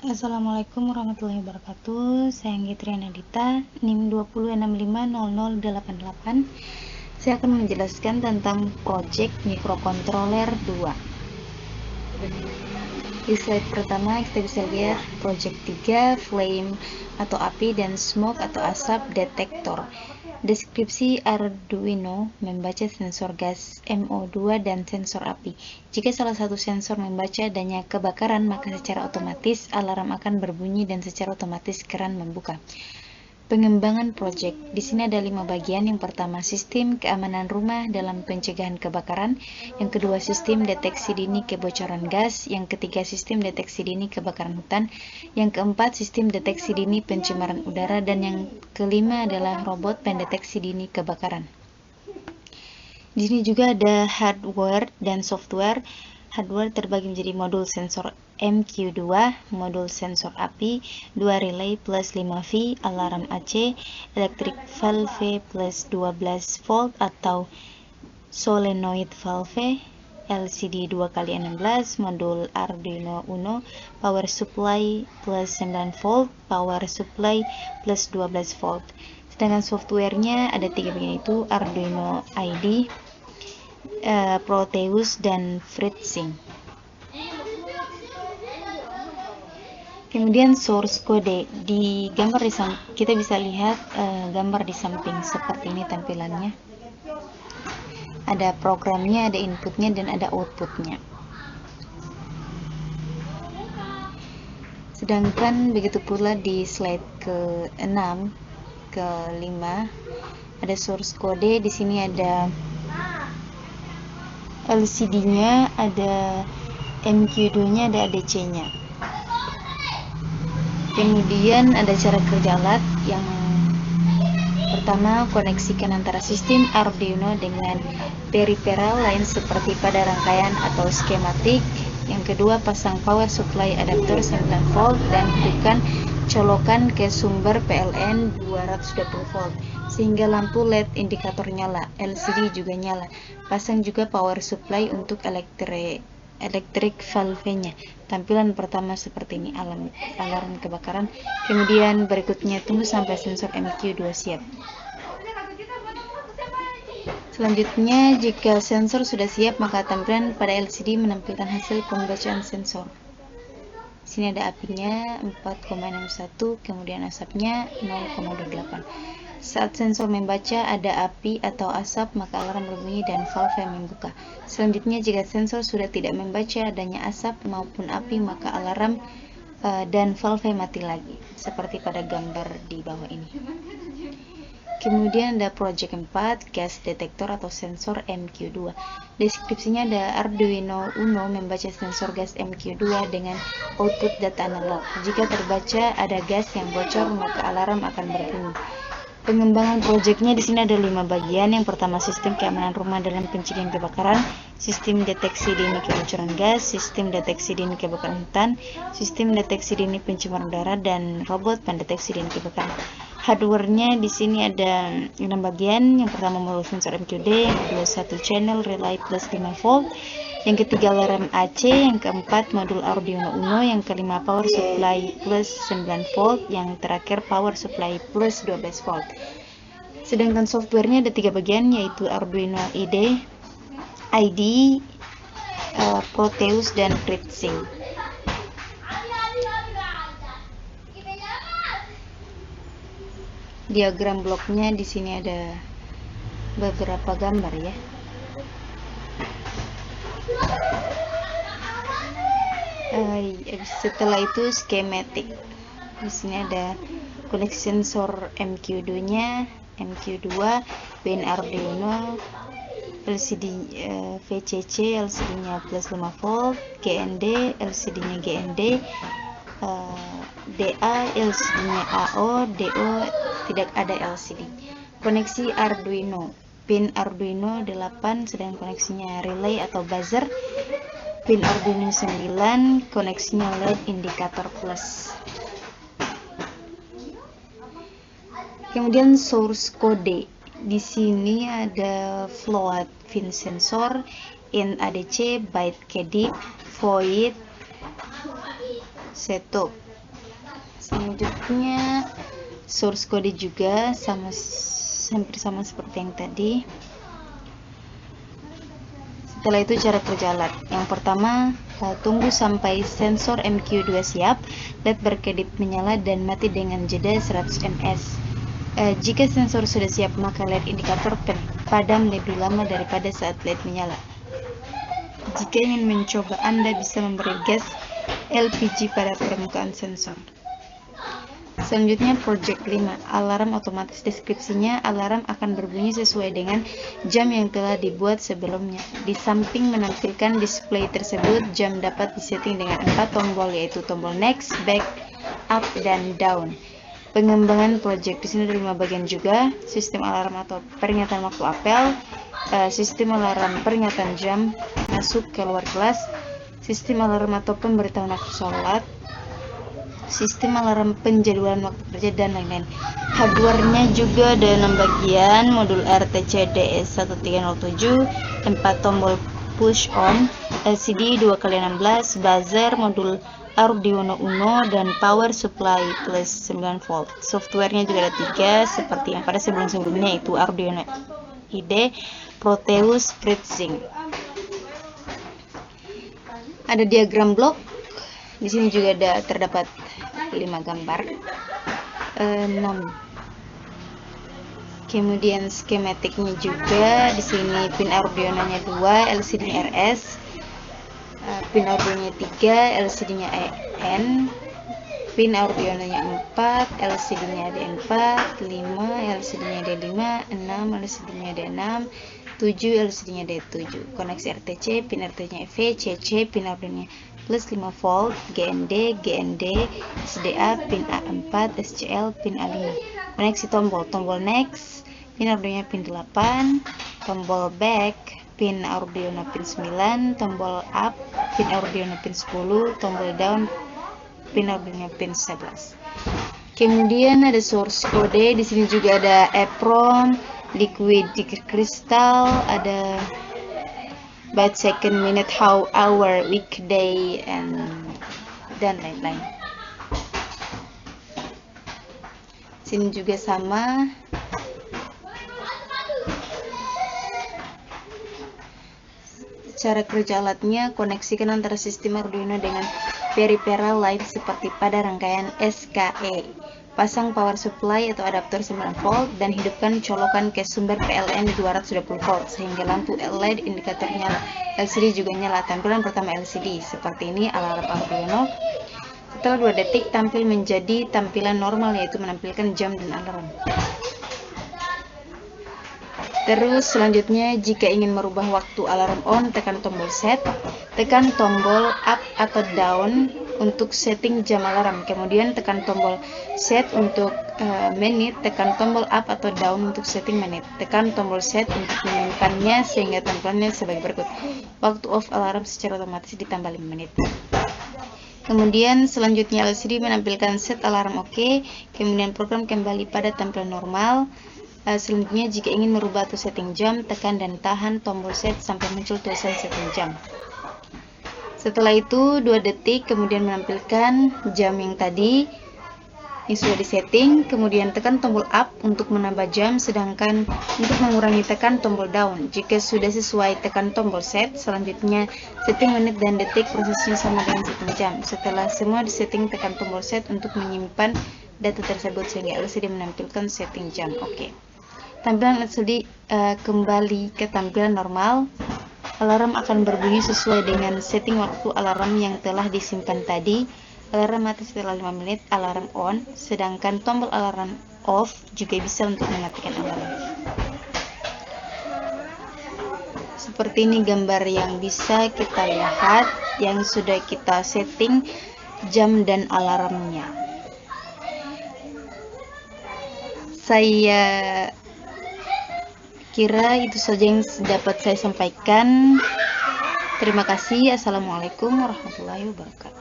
Assalamualaikum warahmatullahi wabarakatuh. Saya Anggitria Nadita, NIM 206500088. Saya akan menjelaskan tentang project microcontroller 2. Di slide pertama kita bisa lihat project 3, flame atau api, dan smoke atau asap detektor. Deskripsi Arduino membaca sensor gas MO2 dan sensor api. Jika salah satu sensor membaca adanya kebakaran, maka secara otomatis alarm akan berbunyi dan secara otomatis keran membuka. Pengembangan project. Di sini ada 5 bagian. Yang pertama, sistem keamanan rumah dalam pencegahan kebakaran. Yang kedua, sistem deteksi dini kebocoran gas. Yang ketiga, sistem deteksi dini kebakaran hutan. Yang keempat, sistem deteksi dini pencemaran udara. Dan yang kelima adalah robot pendeteksi dini kebakaran. Di sini juga ada hardware dan software. Hardware terbagi menjadi modul sensor MQ2, modul sensor api, 2 relay plus 5V, alarm AC, electric valve plus 12 volt atau solenoid valve, LCD 2x16, modul Arduino Uno, power supply plus 9 volt, power supply plus 12 volt. Sedangkan softwarenya ada 3 bagian, itu Arduino IDE, Proteus, dan FreeSync. Kemudian source code. Di gambar kita bisa lihat gambar di samping seperti ini tampilannya. Ada programnya, ada inputnya, dan ada outputnya. Sedangkan begitu pula di slide ke-6, ke-5 ada source code. Di sini ada LCD-nya, ada MQ2-nya, ada ADC-nya. Kemudian ada cara kerja alat. Yang pertama, koneksikan antara sistem Arduino dengan peripheral lain seperti pada rangkaian atau skematik. Yang kedua, pasang power supply adapter 9 volt dan hidupkan colokan ke sumber PLN 220 volt sehingga lampu LED indikator nyala, LCD juga nyala. Pasang juga power supply untuk electric valve-nya. Tampilan pertama seperti ini, alarm kebakaran. Kemudian berikutnya tunggu sampai sensor MQ2 siap. Selanjutnya, jika sensor sudah siap, maka tampilan pada LCD menampilkan hasil pembacaan sensor. Di sini ada apinya 4,61, kemudian asapnya 0,28. Saat sensor membaca ada api atau asap, maka alarm berbunyi dan valve membuka. Selanjutnya, jika sensor sudah tidak membaca adanya asap maupun api, maka alarm dan valve mati lagi, seperti pada gambar di bawah ini. Kemudian ada project 4, gas detektor atau sensor MQ2. Deskripsinya ada Arduino Uno membaca sensor gas MQ2 dengan output data analog. Jika terbaca ada gas yang bocor, maka alarm akan berbunyi. Pengembangan proyeknya di sini ada 5 bagian. Yang pertama, sistem keamanan rumah dalam pencegahan kebakaran, sistem deteksi dini kebocoran gas, sistem deteksi dini kebakaran hutan, sistem deteksi dini pencemaran udara, dan robot pendeteksi dini kebakaran. Hardware-nya di sini ada 6 bagian. Yang pertama, modul sensor MQD, yang kedua 1 channel relay plus 5 volt, yang ketiga alarm AC, yang keempat modul Arduino Uno, yang kelima power supply plus 9 volt, yang terakhir power supply plus 12 volt. Sedangkan softwarenya ada 3 bagian, yaitu Arduino IDE, Proteus, dan FreeSync. Diagram bloknya di sini ada beberapa gambar ya. Setelah itu schematic. Di sini ada koneksi sensor MQ2-nya, MQ2, pin Arduino, LCD VCC, LCD-nya plus 5 volt, GND, LCD-nya GND, DA, LCD-nya AO, DO tidak ada LCD. Koneksi Arduino, pin Arduino 8, sedang koneksinya relay atau buzzer. Pin Arduino 9, koneksinya LED indikator plus. Kemudian source code. Di sini ada float pin sensor, int ADC, byte KDIC, void, setup. Selanjutnya source code juga hampir sama seperti yang tadi. Setelah itu cara kerja alat. Yang pertama, tunggu sampai sensor MQ2 siap, LED berkedip menyala dan mati dengan jeda 100 ms. Jika sensor sudah siap, maka LED indikator padam lebih lama daripada saat LED menyala. Jika ingin mencoba, Anda bisa memberi gas LPG pada permukaan sensor. Selanjutnya project 5, alarm otomatis. Deskripsinya, alarm akan berbunyi sesuai dengan jam yang telah dibuat sebelumnya. Di samping menampilkan display tersebut, jam dapat disetting dengan 4 tombol, yaitu tombol next, back, up, dan down. Pengembangan project di sini ada 5 bagian juga: sistem alarm atau peringatan waktu apel, sistem alarm peringatan jam, masuk keluar kelas, sistem alarm atau pemberitahuan waktu sholat, sistem alarm penjadwalan waktu kerja, dan lain-lain. Hardware-nya juga ada 6 bagian: modul RTC DS1307, 4 tombol push on, LCD 2x16, buzzer, modul Arduino Uno, dan power supply plus 9 volt. Software-nya juga ada 3 seperti yang pada sebelum-sebelumnya, yaitu Arduino IDE, Proteus, FreeSync. Ada diagram blok. Di sini juga terdapat 5 gambar, 6. Kemudian skematiknya juga di sini, pin Arduino-nya 2, LCD-nya RS, pin Arduino-nya 3, LCD-nya EN, pin Arduino-nya 4, LCD-nya D4, 5, LCD-nya D5, 6, LCD-nya D6, 7, LCD-nya D7. Koneksi RTC, pin RTC-nya EV, CC, pin Arduino-nya plus 5 volt, GND, SDA, pin A4, SCL, pin A5. Koneksi tombol next, pin Arduino pin 8, tombol back, pin Arduino pin 9, tombol up, pin Arduino pin 10, tombol down, pin Arduino pin 11. Kemudian ada source code. Di sini juga ada EEPROM, liquid crystal, ada byte second, minute, hour, weekday, dan lain-lain. Sini juga sama. Cara kerja alatnya, koneksikan antara sistem Arduino dengan peripheral lain seperti pada rangkaian SKE. Pasang power supply atau adaptor 9 volt dan hidupkan colokan ke sumber PLN 220 volt sehingga lampu LED indikator nyala. LCD juga nyala. Tampilan pertama LCD seperti ini, alarm Arduino. Setelah 2 detik tampil menjadi tampilan normal, yaitu menampilkan jam dan alarm. Terus selanjutnya, jika ingin merubah waktu alarm on, tekan tombol set, tekan tombol up atau down untuk setting jam alarm. Kemudian tekan tombol set untuk menit, tekan tombol up atau down untuk setting menit. Tekan tombol set untuk menyimpannya sehingga tampilannya sebagai berikut. Waktu off alarm secara otomatis ditambah 5 menit. Kemudian selanjutnya LCD menampilkan set alarm oke. Kemudian program kembali pada tampilan normal. Selanjutnya, jika ingin merubah atau setting jam, tekan dan tahan tombol set sampai muncul tulisan setting jam. Setelah itu 2 detik kemudian menampilkan jam yang tadi yang sudah disetting. Kemudian tekan tombol up untuk menambah jam, sedangkan untuk mengurangi tekan tombol down. Jika sudah sesuai, tekan tombol set. Selanjutnya setting menit dan detik, prosesnya sama dengan setting jam. Setelah semua disetting, tekan tombol set untuk menyimpan data tersebut sehingga LCD menampilkan setting jam oke. Tampilan LCD kembali ke tampilan normal. Alarm akan berbunyi sesuai dengan setting waktu alarm yang telah disimpan tadi. Alarm mati setelah 5 menit, alarm on, sedangkan tombol alarm off juga bisa untuk mematikan alarm. Seperti ini gambar yang bisa kita lihat yang sudah kita setting jam dan alarmnya. Saya kira itu saja yang dapat saya sampaikan. Terima kasih. Assalamualaikum warahmatullahi wabarakatuh.